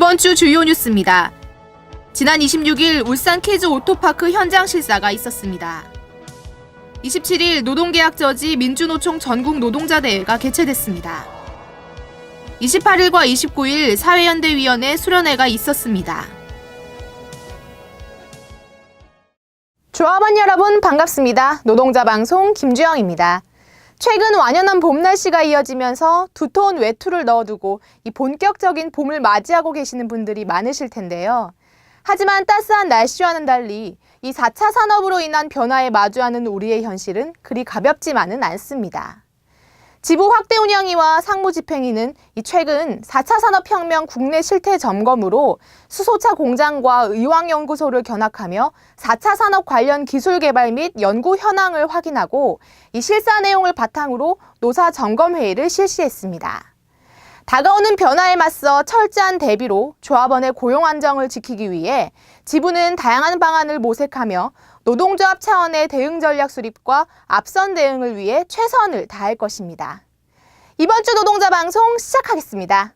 이번 주 주요 뉴스입니다. 지난 26일 울산 키즈 오토파크 현장 실사가 있었습니다. 27일 노동계약 저지 민주노총 전국 노동자 대회가 개최됐습니다. 28일과 29일 사회연대위원회 수련회가 있었습니다. 조합원 여러분 반갑습니다. 노동자 방송 김주영입니다. 최근 완연한 봄 날씨가 이어지면서 두터운 외투를 넣어두고 이 본격적인 봄을 맞이하고 계시는 분들이 많으실 텐데요. 하지만 따스한 날씨와는 달리 이 4차 산업으로 인한 변화에 마주하는 우리의 현실은 그리 가볍지만은 않습니다. 지부 확대 운영위와 상무집행위는 최근 4차 산업혁명 국내 실태 점검으로 수소차 공장과 의왕연구소를 견학하며 4차 산업 관련 기술 개발 및 연구 현황을 확인하고 이 실사 내용을 바탕으로 노사 점검 회의를 실시했습니다. 다가오는 변화에 맞서 철저한 대비로 조합원의 고용 안정을 지키기 위해 지부는 다양한 방안을 모색하며 노동조합 차원의 대응 전략 수립과 앞선 대응을 위해 최선을 다할 것입니다. 이번 주 노동자 방송 시작하겠습니다.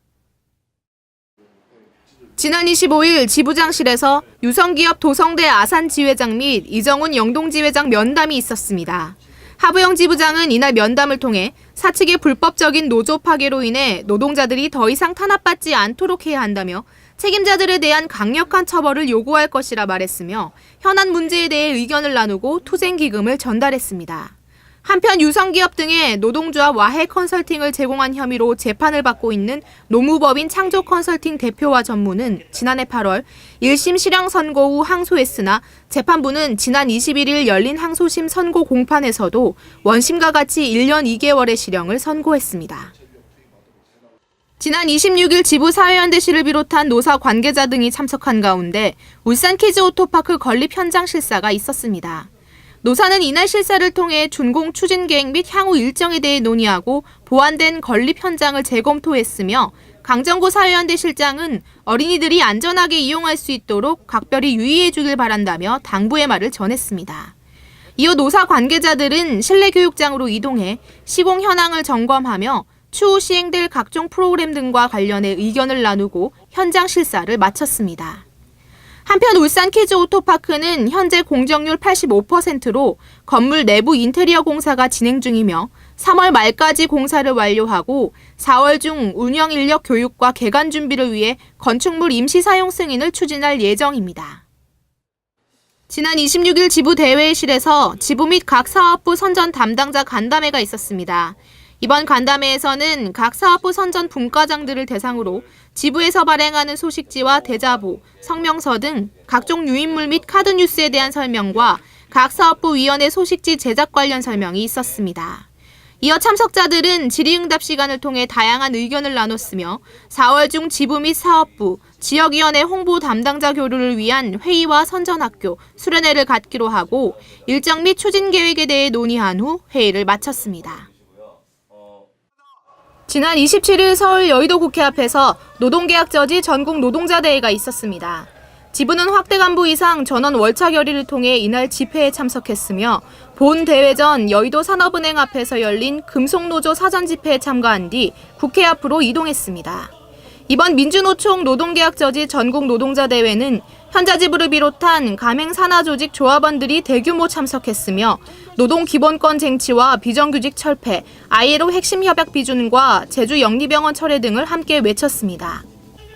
지난 25일 지부장실에서 유성기업 도성대 아산 지회장 및 이정훈 영동 지회장 면담이 있었습니다. 하부영 지부장은 이날 면담을 통해 사측의 불법적인 노조 파괴로 인해 노동자들이 더 이상 탄압받지 않도록 해야 한다며 책임자들에 대한 강력한 처벌을 요구할 것이라 말했으며 현안 문제에 대해 의견을 나누고 투쟁기금을 전달했습니다. 한편 유성기업 등의 노동조합 와해 컨설팅을 제공한 혐의로 재판을 받고 있는 노무법인 창조컨설팅 대표와 전무는 지난해 8월 1심 실형 선고 후 항소했으나 재판부는 지난 21일 열린 항소심 선고 공판에서도 원심과 같이 1년 2개월의 실형을 선고했습니다. 지난 26일 지부 사회연대실을 비롯한 노사 관계자 등이 참석한 가운데 울산 키즈 오토파크 건립 현장 실사가 있었습니다. 노사는 이날 실사를 통해 준공 추진 계획 및 향후 일정에 대해 논의하고 보완된 건립 현장을 재검토했으며 강정구 사회연대 실장은 어린이들이 안전하게 이용할 수 있도록 각별히 유의해 주길 바란다며 당부의 말을 전했습니다. 이어 노사 관계자들은 실내 교육장으로 이동해 시공 현황을 점검하며 추후 시행될 각종 프로그램 등과 관련해 의견을 나누고 현장 실사를 마쳤습니다. 한편 울산 키즈 오토파크는 현재 공정률 85%로 건물 내부 인테리어 공사가 진행 중이며 3월 말까지 공사를 완료하고 4월 중 운영 인력 교육과 개관 준비를 위해 건축물 임시 사용 승인을 추진할 예정입니다. 지난 26일 지부 대회실에서 지부 및 각 사업부 선전 담당자 간담회가 있었습니다. 이번 간담회에서는 각 사업부 선전 분과장들을 대상으로 지부에서 발행하는 소식지와 대자보, 성명서 등 각종 유인물 및 카드 뉴스에 대한 설명과 각 사업부 위원회 소식지 제작 관련 설명이 있었습니다. 이어 참석자들은 질의응답 시간을 통해 다양한 의견을 나눴으며 4월 중 지부 및 사업부, 지역위원회 홍보 담당자 교류를 위한 회의와 선전학교, 수련회를 갖기로 하고 일정 및 추진 계획에 대해 논의한 후 회의를 마쳤습니다. 지난 27일 서울 여의도 국회 앞에서 노동계약 저지 전국 노동자 대회가 있었습니다. 지부는 확대 간부 이상 전원 월차 결의를 통해 이날 집회에 참석했으며 본 대회 전 여의도 산업은행 앞에서 열린 금속노조 사전 집회에 참가한 뒤 국회 앞으로 이동했습니다. 이번 민주노총 노동계약 저지 전국 노동자 대회는 현자지부를 비롯한 가맹산하조직 조합원들이 대규모 참석했으며 노동기본권 쟁취와 비정규직 철폐, ILO 핵심 협약 비준과 제주 영리병원 철회 등을 함께 외쳤습니다.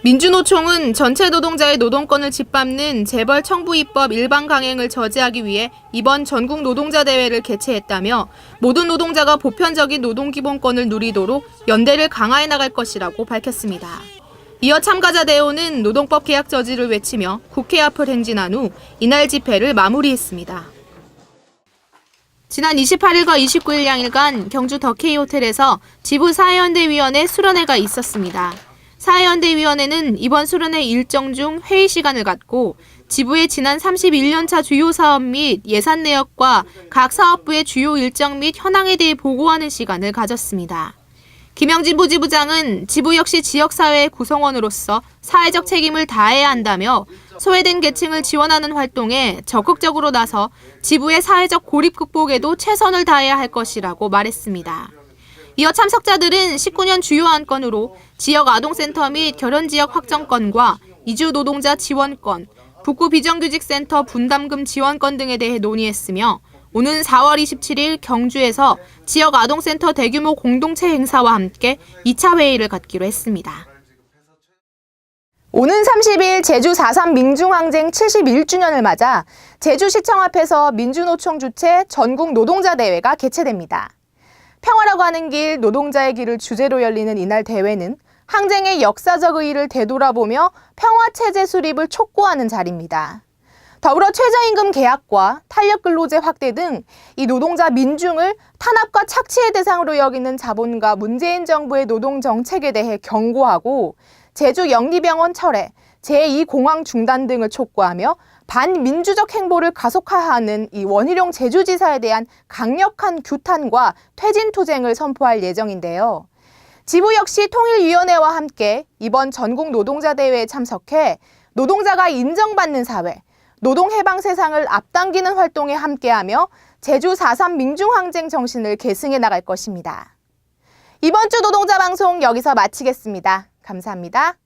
민주노총은 전체 노동자의 노동권을 짓밟는 재벌 청부 입법 일반 강행을 저지하기 위해 이번 전국 노동자 대회를 개최했다며 모든 노동자가 보편적인 노동기본권을 누리도록 연대를 강화해 나갈 것이라고 밝혔습니다. 이어 참가자 대호는 노동법 계약 저지를 외치며 국회 앞을 행진한 후 이날 집회를 마무리했습니다. 지난 28일과 29일 양일간 경주 더케이 호텔에서 지부 사회연대위원회 수련회가 있었습니다. 사회연대위원회는 이번 수련회 일정 중 회의 시간을 갖고 지부의 지난 31년차 주요 사업 및 예산 내역과 각 사업부의 주요 일정 및 현황에 대해 보고하는 시간을 가졌습니다. 김영진 부지부장은 지부 역시 지역사회의 구성원으로서 사회적 책임을 다해야 한다며 소외된 계층을 지원하는 활동에 적극적으로 나서 지부의 사회적 고립 극복에도 최선을 다해야 할 것이라고 말했습니다. 이어 참석자들은 19년 주요 안건으로 지역 아동센터 및 결연지역 확정건과 이주 노동자 지원건, 북구 비정규직센터 분담금 지원건 등에 대해 논의했으며 오는 4월 27일 경주에서 지역 아동센터 대규모 공동체 행사와 함께 2차 회의를 갖기로 했습니다. 오는 30일 제주 4.3 민중항쟁 71주년을 맞아 제주시청 앞에서 민주노총 주최 전국 노동자 대회가 개최됩니다. 평화라고 하는 길, 노동자의 길을 주제로 열리는 이날 대회는 항쟁의 역사적 의의를 되돌아보며 평화체제 수립을 촉구하는 자리입니다. 더불어 최저임금 계약과 탄력근로제 확대 등 이 노동자 민중을 탄압과 착취의 대상으로 여기는 자본과 문재인 정부의 노동정책에 대해 경고하고 제주 영리병원 철회, 제2공항 중단 등을 촉구하며 반민주적 행보를 가속화하는 이 원희룡 제주지사에 대한 강력한 규탄과 퇴진투쟁을 선포할 예정인데요. 지부 역시 통일위원회와 함께 이번 전국 노동자 대회에 참석해 노동자가 인정받는 사회, 노동해방 세상을 앞당기는 활동에 함께하며 제주 4.3 민중항쟁 정신을 계승해 나갈 것입니다. 이번 주 노동자 방송 여기서 마치겠습니다. 감사합니다.